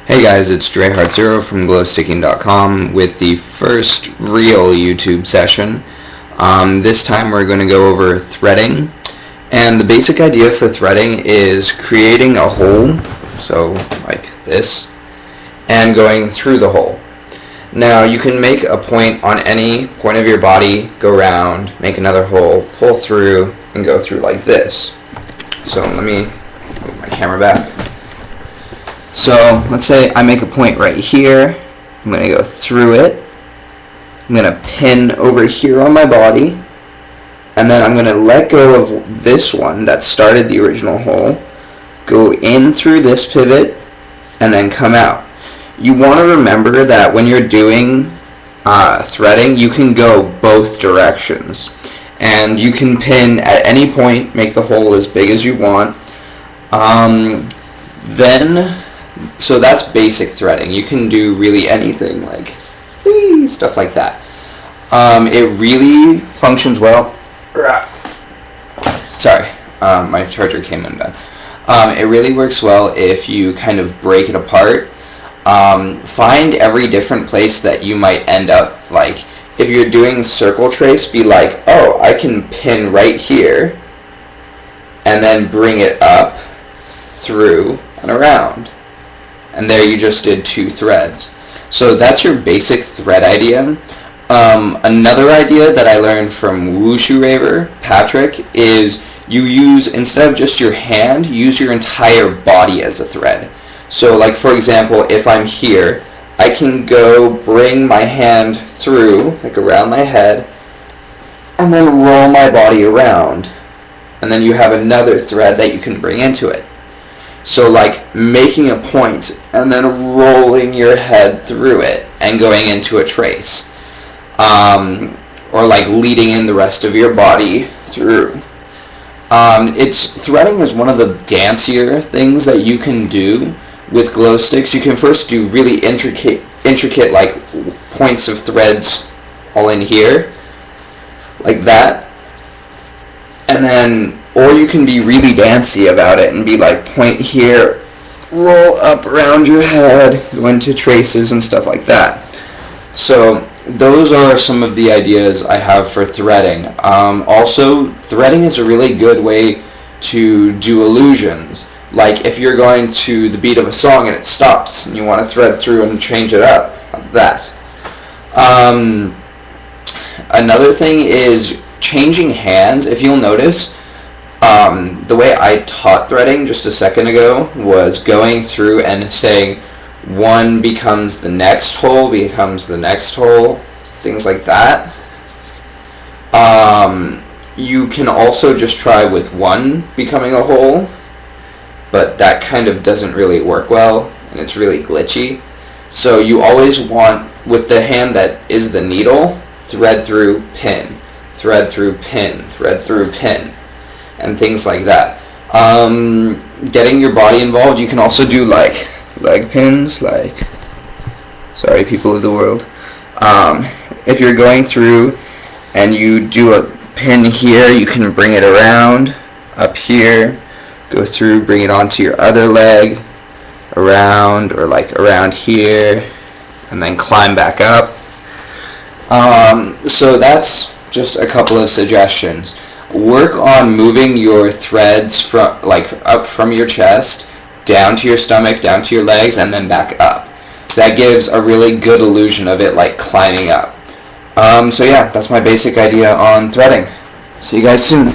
Hey guys, it's DreHart0 from glowsticking.com with the first real YouTube session. This time we're going to go over threading, and the basic idea for threading is creating a hole, so like this, and going through the hole. Now you can make a point on any point of your body, go around, make another hole, pull through, and go through like this. So let me move my camera back. So let's say I make a point right here. I'm going to go through it. I'm going to pin over here on my body, and then I'm going to let go of this one that started the original hole, go in through this pivot, and then come out. You want to remember that when you're doing threading, you can go both directions, and you can pin at any point, make the hole as big as you want. So that's basic threading. You can do really anything, like stuff like that. It really functions well. Sorry, my charger came undone. It really works well if you kind of break it apart. Find every different place that you might end up. Like if you're doing circle trace, be like, oh, I can pin right here and then bring it up, through, and around. And there you just did 2 threads. So that's your basic thread idea. Another idea that I learned from Wushu Raver, Patrick, is you use, instead of just your hand, use your entire body as a thread. So like for example, if I'm here, I can go bring my hand through, like around my head, and then roll my body around. And then you have another thread that you can bring into it. So like making a point and then rolling your head through it and going into a trace. Or like leading in the rest of your body through. Threading is one of the dancier things that you can do with glow sticks. You can first do really intricate like points of threads all in here, like that. And then, or you can be really dancey about it and be like, point here, roll up around your head, go into traces and stuff like that. So those are some of the ideas I have for threading. Also, threading is a really good way to do illusions. Like if you're going to the beat of a song and it stops and you want to thread through and change it up, like that. Another thing is changing hands. If you'll notice, the way I taught threading just a second ago was going through and saying one becomes the next hole, things like that. You can also just try with one becoming a hole, but that kind of doesn't really work well and it's really glitchy. So you always want, with the hand that is the needle, thread through, pin, thread through, pin, thread through, pin, and things like that. Getting your body involved, you can also do like leg pins, like, sorry people of the world. If you're going through and you do a pin here, you can bring it around, up here, go through, bring it onto your other leg, around, or like around here, and then climb back up. So that's just a couple of suggestions. Work on moving your threads from up from your chest down to your stomach, down to your legs, and then back up. That gives a really good illusion of it like climbing up. So yeah, that's my basic idea on threading. See you guys soon.